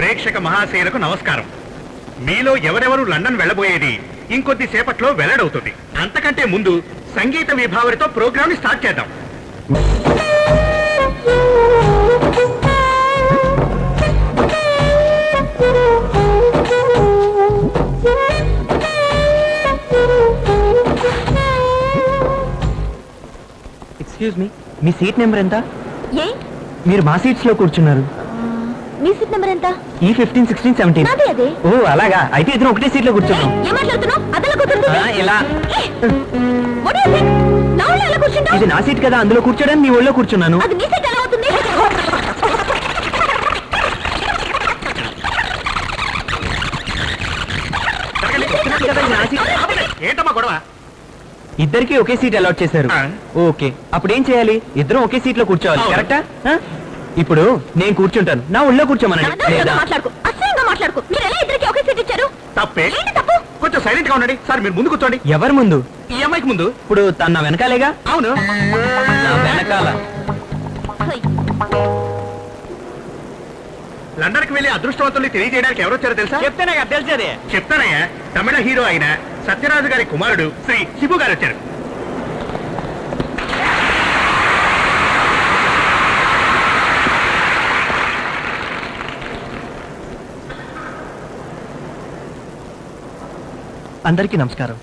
ప్రేక్షక మహాశయులకు నమస్కారం. మీలో ఎవరెవరు లండన్ వెళ్ళబోయేది ఇంకొద్ది సేపట్లో వెల్లడవుతుంది. అంతకంటే ముందు సంగీత విభావరితో ప్రోగ్రామ్ స్టార్ట్ చేద్దాం. ఎక్స్క్యూజ్ మీ సీట్ నెంబర్ ఎంత? ఏ మీరు మా సీట్స్ లో కూర్చున్నారు. మీ సీట్ నెంబర్ ఎంత? ఈ 15, 16, 17. నాదే అదే. ఓ అలాగా, అయితే ఇద్దరు ఒకటే సీట్ లో కూర్చున్నాం. ఏం మాట్లాడుతున్నావ్? అదలా కూర్చుంటుంది. ఇలా What do you think? నా ఒళ్ళో ఎలా కూర్చుంటావ్? ఇది నా సీట్ కదా, అందులో కూర్చోడానికి మీ ఒళ్ళో కూర్చున్నాను. అది నీ సీట్ ఎలా అవుతుంది? ఏంటమ్మా గొడవ? ఇద్దరికి ఒకే సీట్ అలాట్ చేశారు. ఓకే, అప్పుడు ఏం చేయాలి? ఇద్దరం ఒకే సీట్ లో కూర్చోవాలి, కరెక్టా? ఇప్పుడు నేను కూర్చుంటాను, నా ఒళ్ళో కూర్చోమనండి. మాట్లాడుకో, అసహ్యంగా మాట్లాడుకో. మీరు ఎలా ఇద్దరికి ఒకే సీట్ ఇచ్చారు? తప్పే. ఏంటి తప్పు? కొంచెం సైలెంట్ గా ఉండండి. సార్ మీరు ముందు కూర్చోండి. ఎవరు ముందు? ఈ అమ్మాయికి ముందు. ఇప్పుడు తన నా వెనకాలేగా? అవును, నా వెనకాల. లండన్ కి వెళ్లి అదృష్టవంతుల్ని తెలియజేయడానికి ఎవరు వచ్చారో తెలుసా? చెప్తేనే తెలిసేది. చెప్తానయ్యా. తమిళ హీరో అయిన సత్యరాజు గారి కుమారుడు శ్రీ శిబు గారు వచ్చారు. అందరికీ నమస్కారం.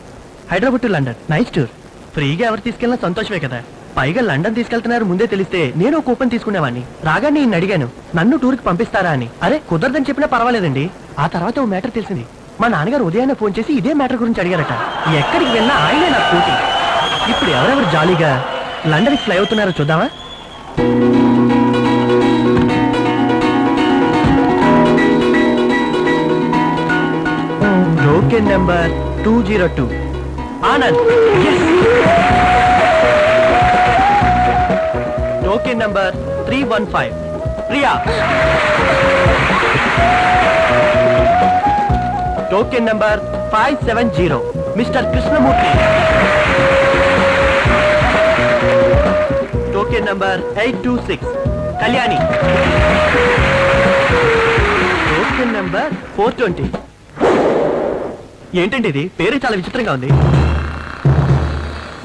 Hyderabad to London nice tour. ఫ్రీగా ఎవరు తీసుకెళ్ళినా సంతోషమే కదా. పైగా లండన్ తీసుకెళ్తున్నారు ముందే తెలిస్తే నేను ఒక కూపన్ తీసుకునేవాడిని. రాగానే నేను అడిగాను, నన్ను టూర్కి పంపిస్తారా అని. అరే కుదరదని చెప్పినా పర్వాలేదండి. ఆ తర్వాత ఓ మ్యాటర్ తెలిసింది. మా నాన్నగారు ఉదయాన్నే ఫోన్ చేసి ఇదే మ్యాటర్ గురించి అడిగారట. ఎక్కడికి వెళ్ళినా ఆయనే నాకు పోటీ. ఇప్పుడు ఎవరెవరు జాలీగా లండన్కి ఫ్లై అవుతున్నారో చూద్దామా? Token number 202 Anand. Token number 315 Priya. Token number 570 mister Krishnamurthy. Token number 826 Kalyani. Token number 420. ఏంటండి ఇది? పేరు చాలా విచిత్రంగా ఉంది.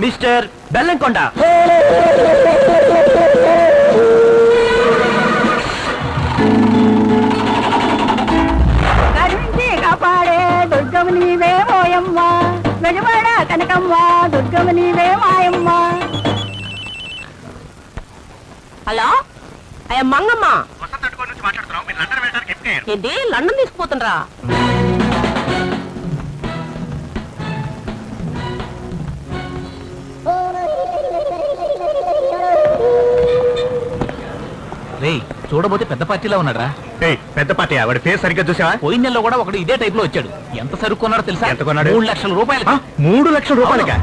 మిస్టర్ బెల్లంకొండ. కాపాడే దుర్గము నీవే మోయమ్మ, గజవాడ కనకమ్మ, దుర్గము నీవే మాయమ్మ. హలో, అయ్యా మంగమ్మ. నుంచి మాట్లాడుతున్నాం. మీరు లండన్ వెళ్ళడానికి ఎప్పుడు? ఏంటి లండన్ తీసుకుపోతుండ్రా? చూడబోతే పెద్ద పార్టీలో ఉన్నాడా? పెద్ద పార్టీ. వాడి ఫేస్ సరిగ్గా చూసావా? పోయిన నెలలో కూడా ఒకడు ఇదే టైప్ లో వచ్చాడు. ఎంత సరుకు కొన్నాడో తెలుసా? ఎంత కొన్నాడు? 3 లక్షల రూపాయలు. 3 లక్షల రూపాయలకా?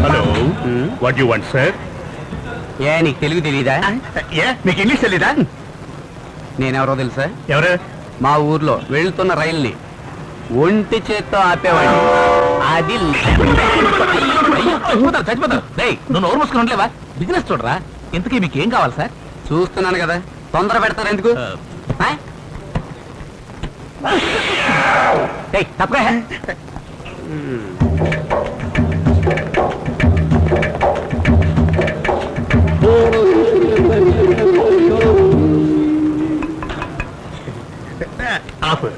Hello, what you want sir? ఏ నీకు తెలుగు తెలీదా? ఏ మీకు ఇంగ్లీష్ తెలీదా? నేనెవరో తెలుసా? ఎవరు? మా ఊర్లో వెళ్తున్న రైల్ని ఒంటి చేత్తో ఆపేవాడిని. అది చచ్చిపోతారు. నువ్వు నోరు మూసుకుని ఉండలేవా? బిజినెస్ చూడరా. ఇంతకీ మీకు ఏం కావాలి సార్? చూస్తున్నాను కదా, తొందర పెడతారు ఎందుకు? తప్పగా ఆపు.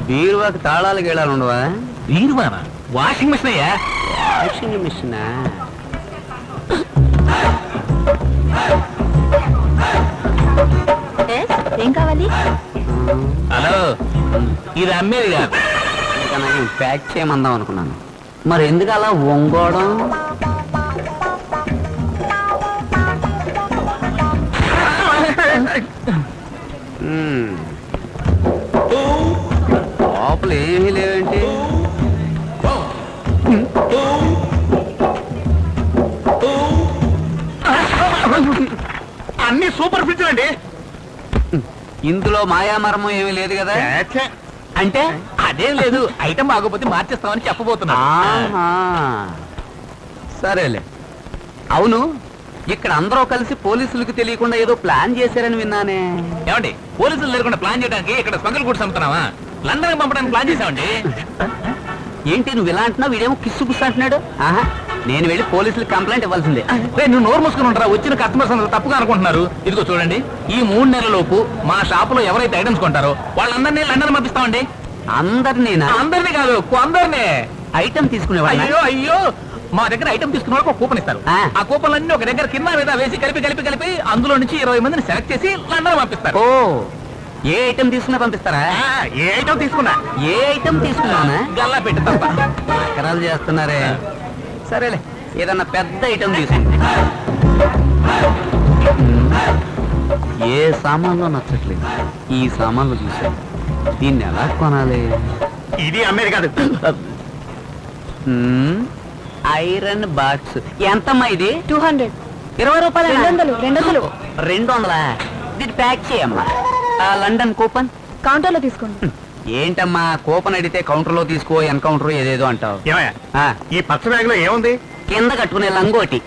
బీరువాకి తాళాలు గేళాలు ఉండవా? బీరువానా? వాషింగ్ మిషన్ అయ్యా. వాషింగ్ మిషనా? ఏం కావాలి? హలో, ఇది అమ్మేది కాదు. ఇంకా నాకు ప్యాక్ చేయమందాం అనుకున్నాను. మరి ఎందుకు అలా వంగోవడం? లోపల ఏమీ లేవేంటి? అన్ని సూపర్ ఫ్రిడ్జ్ అండి. ఇందులో మాయామరము ఏమీ లేదు కదా? ఛే, అంటే అదేం లేదు, ఐటమ్ బాగోపోతే మార్చేస్తామని చెప్పబోతున్నా. సరేలే. అవును, ఇక్కడ అందరూ కలిసి పోలీసులకు తెలియకుండా ఏదో ప్లాన్ చేశారని విన్నానే. ఏమండి, పోలీసులు లేకుండా ప్లాన్ చేయడానికి ఇక్కడ స్మగుల్ గుడ్స్ అమ్ముతున్నావా? లండన్ పంపడానికి ప్లాన్ చేసామండి. ఏంటి నువ్వు ఇలా అంటున్నావు? వీడేమో కిస్సు గుస్సు అంటున్నాడు. ఆహా, నేను వెళ్ళి పోలీసులకు కంప్లైంట్ ఇవ్వాల్సిందే. నువ్వు నోరు మూసుకుని ఉంటారా? వచ్చిన కస్టమర్స్ అందరూ తప్పుగా అనుకుంటున్నారు. ఇదిగో చూడండి, ఈ 3 నెలల లోపు మా షాపులో ఎవరైతే ఐటమ్స్ కొంటారో వాళ్ళందరినీ లండన్ పంపిస్తామండి. అందరినీ కాదు, కొందరినే. ఐటమ్ తీసుకునేవాళ్ళు. అయ్యో అయ్యో, మా దగ్గర ఐటమ్ తీసుకున్న వాళ్ళకి ఒక కూపన్ ఇస్తారు. ఆ కూపన్ అన్ని ఒక దగ్గర కింద మీద వేసి కలిపి అందులో నుంచి 20 మందిని సెలెక్ట్ చేసి లండన్ పంపిస్తారు. ఓ, ఏ ఐటమ్ తీసుకున్నా పంపిస్తారా? ఏ ఐటమ్ తీసుకున్నా? ఏ ఐటమ్ తీసుకున్నానా? గల్లా పెట్టి తప్ప ఎకరాలు చేస్తున్నారే. సరేలే, ఏదన్నా పెద్ద ఐటమ్ తీసుకుంది. ఏ సామాన్లో నచ్చట్లేదు, ఈ సామాన్లు చూసా. దీన్ని ఎలా కొనాలి? ఇది అమ్మేది కాదు. Iron box. ఎంతమ్మా ఇది? 200. 20 రూపాయలు. 200. 200. దీన్ని ప్యాక్ చేయమ్మా. లండన్ కూపన్ కౌంటర్లో తీసుకోండి. ఏంటమ్మా, కూపన్ అడిగితే కౌంటర్ లో తీసుకో, ఎన్కౌంటర్ ఏదేదో అంటావు. ఏమయ్యా, ఆ, ఈ పచ్చ బ్యాగ్ లో ఏముంది? కింద కట్టుకునే లంగోటి.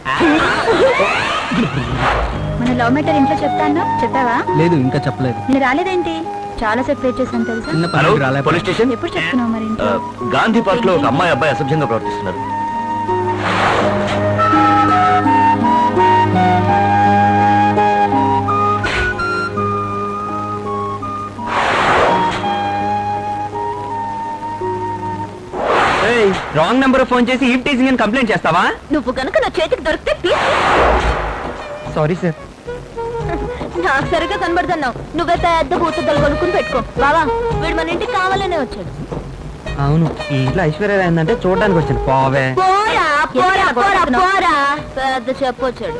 మన లవ్ మ్యాటర్ ఇంట్లో చెప్తాను. చెప్పావా? లేదు, ఇంకా చెప్పలేదు. నేను రాలేదేంటి? చాలా సేపు వెయిట్ చేశాను తెలుసా. Police station. ఎప్పుడు చెప్తున్నావు మరి ఇంట్లో? గాంధీ పార్క్ లో ఒక అమ్మాయి అబ్బాయి అసభ్యంగా ప్రవర్తిస్తున్నారు. రాంగ్ నెంబర్ ఫోన్ చేసి ఈవ్ టీజింగ్ అని కంప్లైంట్ చేస్తావా? నువ్వు కనుక నా చేతికి దొరికితే సారీ సార్. నాకు సరిగ్గా కనబడుతున్నావు. నువ్వే పెద్ద భూతద్దలు కొనుక్కుని పెట్టుకో. బావా, వీడు మన ఇంటికి కావాలనే వచ్చాడు. అవును, ఈ ఇంట్లో ఐశ్వర్య ఏంటంటే చూడడానికి వచ్చాను. పోవే. పోరా పోరా పోరా పోరా, పెద్ద చెప్పొచ్చాడు.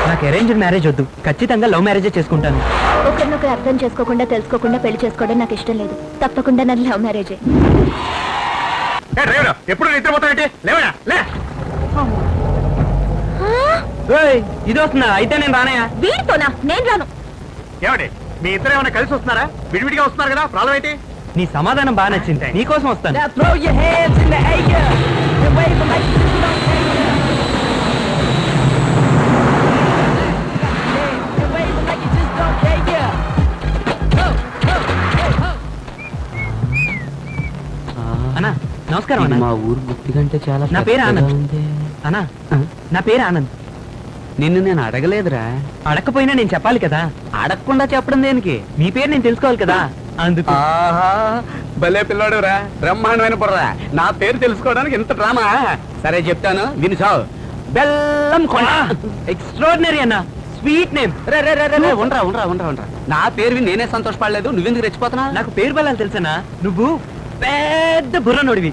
నాకు అరేంజ్డ్ మ్యారేజ్ వద్దు, ఖచ్చితంగా లవ్ మ్యారేజే చేసుకుంటాను. ఒకరినొకరు అర్థం చేసుకోకుండా తెలుసుకోకుండా పెళ్లి చేసుకోవడం నాకు ఇష్టం లేదు. తప్పకుండా నన్ను లవ్ మ్యారేజే. ఎప్పుడు నిద్రపోతానంటే లేవడా? లే. ఇది వస్తుందా? అయితే నేను రానయా? వీడితోనా? నేను రాను. ఏమండి, మీ ఇద్దరు ఏమైనా కలిసి వస్తున్నారా? విడివిడిగా వస్తున్నారు కదా, ప్రాబ్లం ఏంటి? నీ సమాధానం బాగా నచ్చింది, నీకోసం వస్తాను. అన్నా నమస్కారం అన్న. మా ఊరు గుర్తి కంటే చాలా నా పేరు పెద్దగా ఆనంద్. ఉంది. అన్నా నా పేరు ఆనంద్. నిన్ను నేను అడగలేదురా. అడగకపోయినా నేను చెప్పాలి కదా. అడగకుండా చెప్పడం దేనికి? మీ పేరు నేను తెలుసుకోవాలి కదా, అందుకు. ఆహా, భలే పిల్లాడు రా, బ్రహ్మాండమైన బుర్రా. నా పేరు తెలుసుకోవడానికి ఇంత డ్రామా. సరే చెప్తాను, విని చావు. బెల్లం కొండ. ఎక్స్ట్రాడినరీ అన్న, స్వీట్ నేమ్. ఉండరా. నా పేరు విని నేనే సంతోషపడలేదు, నువ్వెందుకు రెచ్చిపోతున్నా? నాకు పేరు బలాలు తెలుసనా? నువ్వు పెద్ద బుర్ర నోడివి.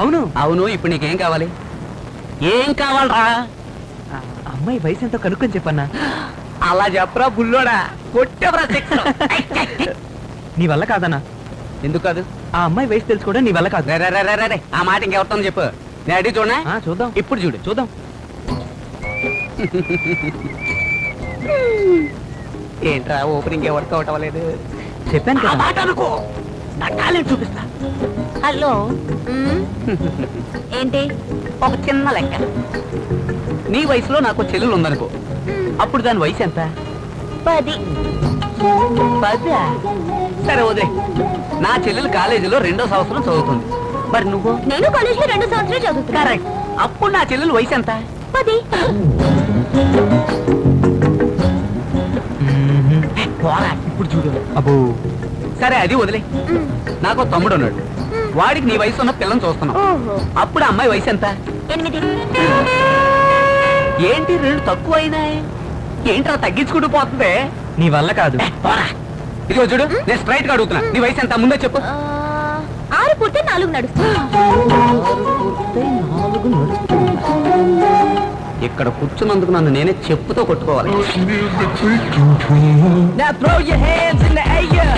అవును అవును, ఇప్పుడు నీకేం కావాలి? ఏం కావాలరా? అమ్మాయి వయసు ఎంతో కనుక్కొని చెప్పన్నా. అలా చెప్పరా బుల్లోడా, కొట్టెవరా శిక్ష. నీ వల్ల కాదన్నా. ఎందుకు కాదు? ఆ అమ్మాయి వయసు తెలుసుకోవడం నీ వల్ల కాదు. రే, ఆ మాట ఇంకెవరితో చెప్పు. నేను అడిగి చూడనా? చూద్దాం, ఇప్పుడు చూడు. చూద్దాం. ఏంట్రా ఓపెనింగ్ వర్కౌట్ అవ్వలేదు? చెప్పాను ఆ కదా. మాట అనుకో, నా టాలెంట్ చూపిస్తా. హలో. ఏంటి? ఒక చిన్న లెక్క. నీ వయసులో నాకు చెల్లెలు ఉందనుకో, అప్పుడు దాని వయసు ఎంత? 10. 10? సరే వదిలే. నా చెల్లెలు కాలేజీలో 2వ సంవత్సరం చదువుతుంది. మరి నువ్వు? నేను కాలేజీలో 2 సంవత్సరాలు చదువుతున్నా. కరెక్ట్. అప్పుడు నా చెల్లెలు వయసు ఎంత? 10. ఇప్పుడు చూడు. అబ్బో, సరే అది వదిలే. నాకు ఒక తమ్ముడు ఉన్నాడు, వాడికి నీ వయసు ఉన్న పిల్లని చూస్తున్నావు. ఓహో. అప్పుడు అమ్మాయి వయసు ఎంత? 8. ఏంటి 2 తక్కువ అయినాయి? ఏంట్రా తగ్గించుకుంటూ పోతుంది? నీ వల్ల కాదు. ఇదిగో చూడు, నేను స్ట్రైట్ గా అడుగుతున్నా, నీ వయసు ఎంత? ముందే చెప్పు. 6 పూర్తి 4 నడుస్తుంది. ఇక్కడ కూర్చున్నందుకు నన్ను నేనే చెప్పుతో కొట్టుకోవాలి. Now throw your hands in the air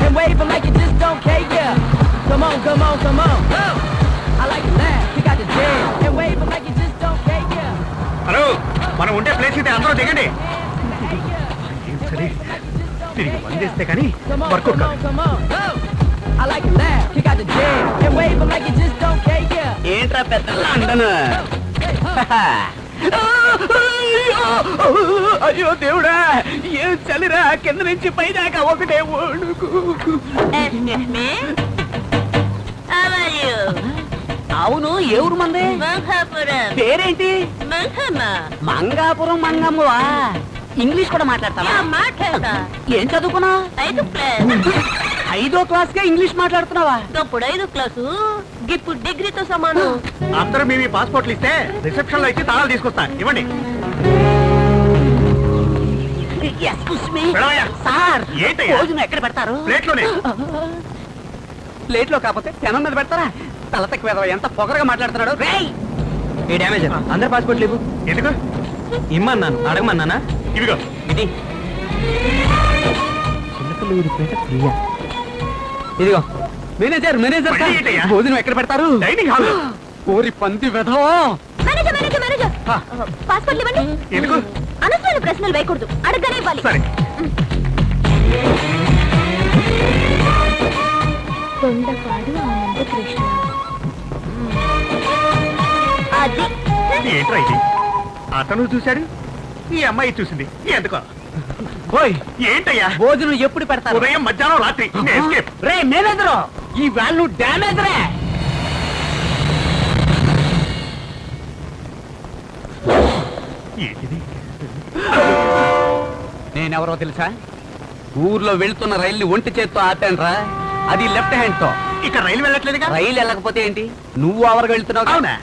and wave like you just don't care. Come on, come on, come on. I like it laugh. You got the jam and wave like you just don't care. Hello, మనం ఉండే place ఇది, అందరూ దిగండి. తిరిగి మందేస్తే కానీ work out కాదు. ఏంట్రా పెద్ద లండన్? అయ్యో దేవుడా, ఏం చలిరా, కింద నుంచి పైదాకా ఒకటే వణుకు. అవును, ఏ ఊరు మంది? పేరేంటి? మంగాపురం మంగమ్మవా? ఇంగ్లీష్ కూడా మాట్లాడతావా? ఏం చదువుకున్నా? 5వ క్లాస్ గా ఇంగ్లీష్ మాట్లాడుతున్నావా? అప్పుడు 5వ క్లాసు, ఇప్పుడు డిగ్రీతో సమానం. అందరూ మీ పాస్పోర్ట్లు ఇస్తే రిసెప్షన్ లో ఇచ్చి తాళాలు తీసుకొస్తా. ఇవ్వండి. వెళ్ళవయ్యా. సార్, ఏంటయ్యా? భోజనం ఎక్కడ పెడతారు? ప్లేట్లోనే. ప్లేట్ లో కాకపోతే పెనం మీద పెడతారా? తల తక్కువ ఎంత పొగరగా మాట్లాడుతున్నాడు. రేయ్, ఏ డ్యామేజ్ అందరి పాస్పోర్ట్ లేవు. ఎందుకు? ఇమ్మన్నాను, అడగమన్నానా? ఇవిగో. ఇది చిన్నకల్లూరిపేట ప్రియా. ఇదిగో. మేనేజర్ మేనేజర్ మళ్ళీ ఏంటయ్యా? భోజనం ఎక్కడ పెడతారు? Dining hall. ఓరి పంది వెధవా. మేనేజర్ మేనేజర్ మేనేజర్, పాస్పోర్ట్ ఇవ్వండి. ఎందుకు? అనవసరమైన ప్రశ్నలు వేయకూడదు, అడగనే ఇవ్వాలి. సరే. కొండపాడు ఆనంద కృష్ణ. అది ఏంట్రా ఇది? అతను చూశాడు, ఈ అమ్మాయి చూసింది. ఎందుకో? ఓయ్, ఏంటయ్యా? భోజనం ఎప్పుడు పెడతారు? ఉదయం, మధ్యాహ్నం, రాత్రి. ఎస్కేప్. రే మేనేజర్, ఈ వాల్యూ డ్యామేజ్ రే. ఏంటిది? నేనెవరో తెలుసా? ఊర్లో వెళ్తున్న రైల్ని ఒంటి చేత్తో ఆపానురా. అది లెఫ్ట్ హ్యాండ్ తో. ఇక్కడ రైలు వెళ్ళట్లేదుగా? రైలు వెళ్ళకపోతే ఏంటి? నువ్వు అవరకు వెళ్తున్నావు. అవునా?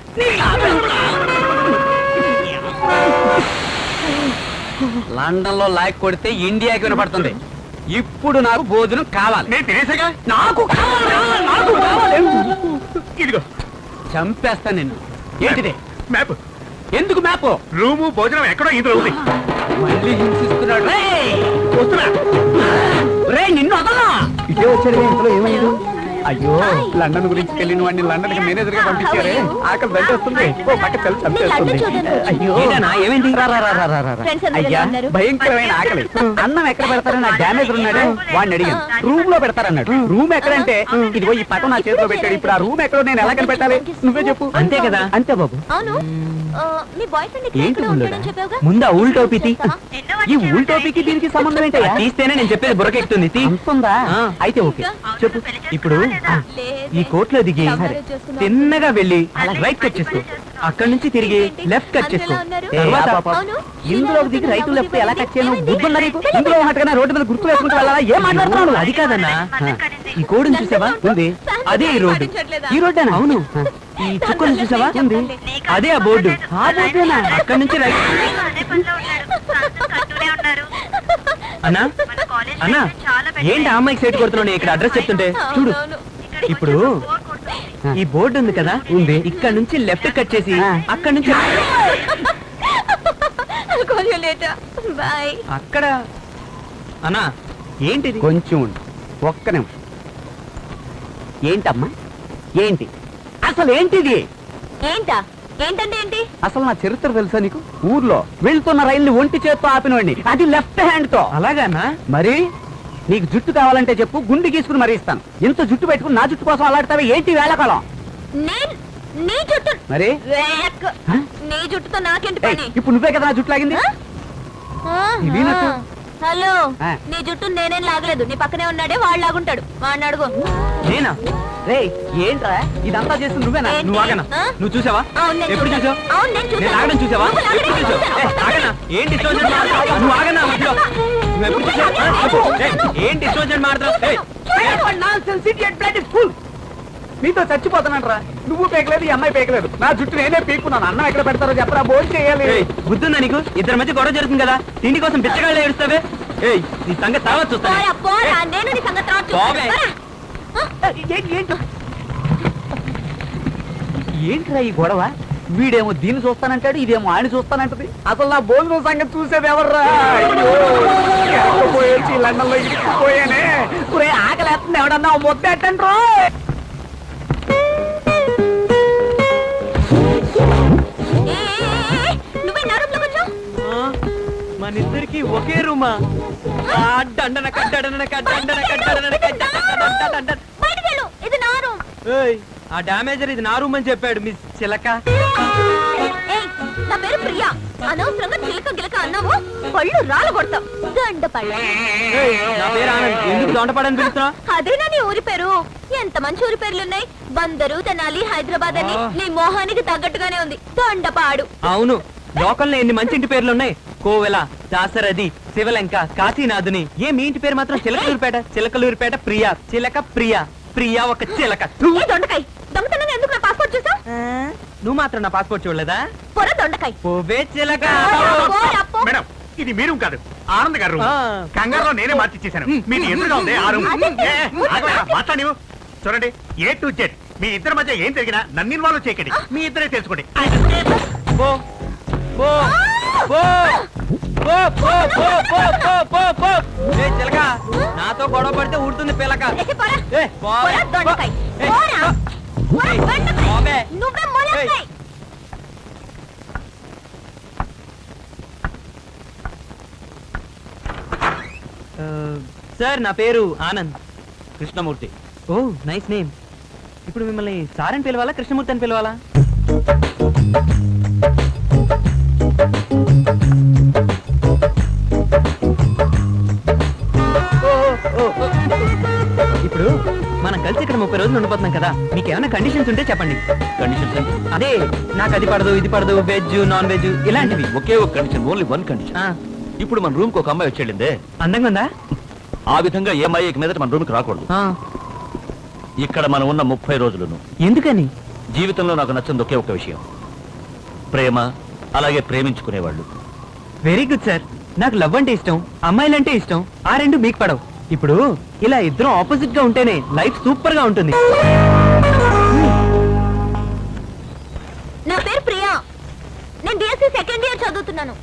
లండన్ లో లాక్ కొడితే ఇండియాకి వినపడుతుంది. ఇప్పుడు నాకు భోజనం కావాలి. నేను తినేసాగా. నాకు కావాలి. ఇదిగో చంపేస్తా నిన్ను. ఏంటిది? మ్యాప్. ఎందుకు మ్యాప్? రూము, భోజనం ఎక్కడో ఇందులో ఉంది. మళ్ళీ హింసిస్తున్నాడు. వస్తున్నా. రే నిన్ను వదలా. ఇదే వచ్చాడు, ఇంట్లో ఏమైంది? అయ్యో, లండన్ గురించి తెలియని వాడిని లండన్ కి మేనేజర్ గా పంపించారే. ఆకలి దండేస్తుంది. ఓ పక్క చలి చంపేస్తుంది. అయ్యో, ఏమైంది? ఫ్రెండ్స్ అందరూ అయ్యా, ఎలా ఉన్నారు? భయంకరమైన ఆకలి. అన్నం ఎక్కడ పెడతారని నా డ్యామేజ్ ఉన్నాడు. వాడిని అడిగాను. రూమ్ లో పెడతారన్నాడు. రూమ్ ఎక్కడంటే ఇదిగో ఈ పటం నా చేతిలో పెట్టాడు. ఇప్పుడు ఆ రూమ్ ఎక్కడో నేను ఎలా కనిపెట్టాలి? నువ్వే చెప్పు. అంతే కదా? అంతే బాబు. అవును, మీ బాయ్ ఫ్రెండ్ ఇక్కడ ఏంటి ఎక్కడో ఉంటాడని చెప్పావుగా? ముందు ఊల్ టోపీ తీ. ఈ ఊల్ టోపీకి దీనికి సంబంధం ఏంటయ్యా? తీస్తేనే నేను చెప్పేది బుర్రకెక్కుతుంది. తీ. అంతుందా? ఆ. అయితే ఓకే, చెప్పు. ఇప్పుడు ఈ కోట్లో దిగి తిన్నగా వెళ్ళి రైట్ కట్ చేసుకో. అక్కడి నుంచి తిరిగి లెఫ్ట్ కట్ చేసుకో. తర్వాత అవును, ఇందులో దిగి రైట్ లెఫ్ట్ ఎలా కట్ చేయను? బుద్ధుందా నీకు? ఇందులో ఉన్నట్టుగానే రోడ్డు మీద గుర్తు వేసుకుంటూ వెళ్ళాలా? ఏం మాట్లాడుతున్నావు? అది కాదన్నా, ఈ కోడుని చూసావా? ఉంది. అదే ఈ రోడ్డు. ఈ రోడ్డేనా? అవును. ఈ చుక్కను చూసావా? ఉంది. అదే ఆ బోర్డు. ఆ బోర్డేనా? అక్కడి నుంచి రైట్. అన్నా అన్నా, ఏంటి ఆ అమ్మాయికి సైట్ కొడుతున్నావు? నేను ఇక్కడ అడ్రస్ చెప్తుంటే చూడు. అవునవును. ఇప్పుడు ఈ బోర్డు ఉంది కదా, ఉంది. ఇక్కడ నుంచి లెఫ్ట్ కట్ చేసి అక్కడ నుంచి I'll call you later. Bye. అక్కడ. అన్నా ఏంటిది? కొంచెం ఉండు. ఒక్క నిమిషం. ఏంటమ్మా? ఏంటి అసలు ఏంటిది? ఏంటా? ఏంటంటే ఏంటి? అసలు నా చరిత్ర తెలుసా నీకు? ఊర్లో వెళ్తున్న రైల్ని ఒంటి చేత్తో ఆపినవాడిని. అది లెఫ్ట్ హ్యాండ్ తో. అలాగానా? మరి నీకు జుట్టు కావాలంటే చెప్పు, గుండు గీసుకుని మరీ ఇస్తాను. ఇంత జుట్టు పెట్టుకుని నా జుట్టు కోసం అలాడతావే ఏంటి వేళకాలం? నీ జుట్టు మరి వేక్. హ? నీ జుట్టుతో నాకేంటి ఏయ్, పని? ఇప్పుడు నువ్వే కదా నా జుట్టు లాగింది. ఇదేనట్టు? హలో, ఆ. నీ జుట్టు నేనేం లాగలేదు. నీ పక్కనే ఉన్నాడే వాడు లాగుంటాడు. వాడిని అడుగు. నేనా? రే ఏంట్రా ఇదంతా చేస్తుంది నువ్వేనా? ఏంటి? నువ్వు ఆగనా? ఆ? నువ్వు చూసావా? అవును, నేను ఎప్పుడు చూశాను. చూసావు? అవును, నేను చూశాను. నేను ఆగడం చూసావా? నువ్వు లాగడం ఎప్పుడు చూసావు? చూశాను. ఆగనా? ఏంటి ఇష్టం వచ్చినట్టు మాట్లాడుతున్నావు? నువ్వు ఆగనా మధ్యలో? నువ్వు ఎప్పుడు చూసావు? ఏంటి ఇష్టం వచ్చినట్టు మాట్లాడుతున్నావు? నీతో చచ్చిపోతానంటరా. నువ్వు పేకలేదు, ఈ అమ్మాయి పేకలేదు. నా జుట్టు నేనే పీక్కున్నాను. అన్నం ఎక్కడ పెడతారో చెప్పరా, భోజనం చేయాలి. బుద్ధుందా నీకు? ఇద్దరి మధ్య గొడవ జరుగుతుంది కదా, తిండి కోసం పిచ్చగాళ్ళు ఏడుస్తావే. ఏయ్, నీ సంగతి తర్వాత చూస్తాను. పోరా, పోరా. నేను నీ సంగతి తర్వాత చూస్తాను. పోవే. పోరా. ఏంట్రా ఈ గొడవ? వీడేమో దీన్ని చూస్తానంటాడు, ఇదేమో ఆయన చూస్తానంటది. అసలు నా భోజనం సంగతి చూసేది ఎవర్రా? పోయేసి లండన్ లో ఇరికిపోయానే. ఆకలి వేస్తుంది, ఎవడన్నా ముద్ద ఎట్టండ్రో. ఏ, నువ్వే నా రూమ్ లోకి వచ్చావు? మన ఇద్దరికి ఒకే రూమా? బయటికి వెళ్ళు, ఇది నా రూమ్. ఆ డామేజర్ ఇది నా రూమ్ అని చెప్పాడు మిస్ చిలక. ఏయ్, నా పేరు ప్రియా. అనవసరంగా చిలక గిలక అన్నావు, పళ్ళు రాలు కొడతాం. దండపళ్ళ. నా పేరు ఆనంద్. ఎందుకు దొండపడని పిలుస్తున్నా? అదేనా నీ ఊరి పేరు? ఎంత మంచి ఊరి పేర్లున్నాయి. బందరు, తెనాలి, హైదరాబాద్ అని నీ మొహానికి తగ్గట్టుగానే ఉంది. దొండపాడు. అవును, లోకల్లో ఎన్ని మంచి ఇంటి పేర్లు ఉన్నాయి. కోవెల, దాసరథి, శివలంక, కాశీనాథుని. ఏ మీ ఇంటి పేరు మాత్రం చిలకలూరిపేట. చిలకలూరిపేట ప్రియా. చిలక ప్రియా. ప్రియా ఒక చిలక. ఏ దొండకాయ, దొంగతనంగా ఎందుకు నా పాస్పోర్ట్ చూసావు? నువ్వు మాత్రం నా పాస్పోర్ట్ చూడలేదా? పొర దొండకాయ. పోవే చిలక. మేడం, ఇది మీ రూమ్ కాదు, ఆనంద్ గారు రూమ్. ఆ. కంగారులో నేనే మార్చిచ్చేసాను. మీకు ఎదురుగా ఉంది ఆ రూమ్. మాట్లాడి చూడండి, ఏ టు జెడ్ మీ ఇద్దరి మధ్య ఏం జరిగినా నన్ను ఇన్వాల్వ్ చేయకండి. మీ ఇద్దరే తెలుసుకోండి. పో పో పో పో పో పో పో పో పో పో. ఏ చిలక, నాతో గొడవ పడితే ఊడుతుంది పిలక. ఏ, పోరా. ఏ, పోవే. పోరా దొండకాయ. ఏ, పోరా. పో. పోరా ఏయ్, దొండకాయ. పోవే. నువ్వే మొలకాయ. ఏయ్. సార్, నా పేరు ఆనంద్ కృష్ణమూర్తి. ఓ నైస్ నేమ్. ఇప్పుడు మిమ్మల్ని సార్ అని పిలవాలా, కృష్ణమూర్తి అని పిలవాలా? ఇప్పుడు మనం కలిసి ఇక్కడ 30 రోజులు ఉండిపోతున్నాం కదా, మీకు ఏమైనా కండిషన్స్ ఉంటే చెప్పండి. కండిషన్స్ అంటే అదే, నాకు అది పడదు, ఇది పడదు, వెజ్ నాన్ వెజ్ ఇలాంటివి. ఒకే ఒక కండిషన్, ఓన్లీ వన్ కండిషన్. ఆ, ఇప్పుడు మన రూమ్ కి ఒక అమ్మాయి వచ్చేళ్ళిందే, అందంగా ఉందా? ఆ విధంగా ఏ అమ్మాయి ఇక మీదట మన రూమ్ కి రాకూడదు. ఆ, ఇక్కడ మనం ఉన్న 30 రోజులను ఎందుకని? జీవితంలో నాకు నచ్చింది ఒకే ఒక విషయం, ప్రేమ, అలాగే ప్రేమించుకునేవాళ్ళు. Very good sir. నాకు లవ్ అంటే ఇష్టం, అమ్మాయిలంటే ఇష్టం. ఆ రెండు మీకు పడవు. ఇప్పుడు ఇలా ఇద్దరం ఆపోజిట్ గా ఉంటేనే లైఫ్ సూపర్ గా ఉంటుంది. నా పేరు ప్రియా. నేను బిఎస్సీ సెకండ్ ఇయర్ చదువుతున్నాను.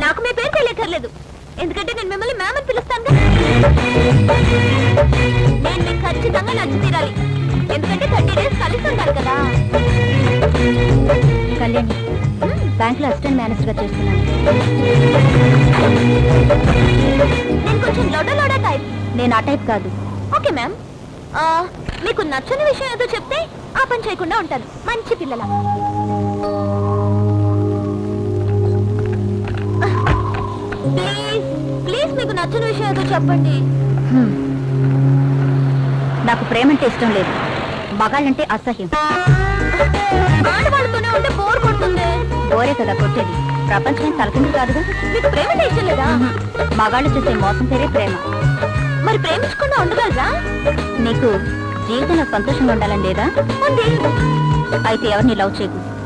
నాకు మీ పేరు తెలియకర్లేదు, ఎందుకంటే నేను మిమ్మల్ని మ్యామ్ అని పిలుస్తాను. నేను మీకు ఖచ్చితంగా నచ్చి తీరాలి, ఎందుకంటే 30 డేస్ కలిసి ఉండాలి కదా. కళ్యాణి, బ్యాంక్ లో అసిస్టెంట్ మేనేజర్ గా చేస్తున్నాను. నేను కొంచెం లోడా టైప్. నేను ఆ టైప్ కాదు. Okay ma'am. మీకు నచ్చని విషయం ఏదో చెప్తే ఆ పని చేయకుండా ఉంటాను. మంచి పిల్లల. ప్లీజ్ ప్లీజ్ మీకు నచ్చని విషయం ఏదో చెప్పండి. నాకు ప్రేమ అంటే ఇష్టం లేదు, మగాళ్ళంటే అసహ్యం. ఆడవాళ్ళతోనే ఉంటే బోర్ కొడుతుంది. బోరే కదా కొట్టేది, ప్రపంచం తలకింది కాదుగా. మీకు ప్రేమ అంటే ఇష్టం లేదా? మగాళ్ళు చేసే మోసం పేరే ప్రేమ. మరి ప్రేమించకుండా ఉండగలరా? నీకు జీవితంలో సంతోషంగా ఉండాలని లేదా? ఉంది. అయితే ఎవరిని లవ్ చేయకు.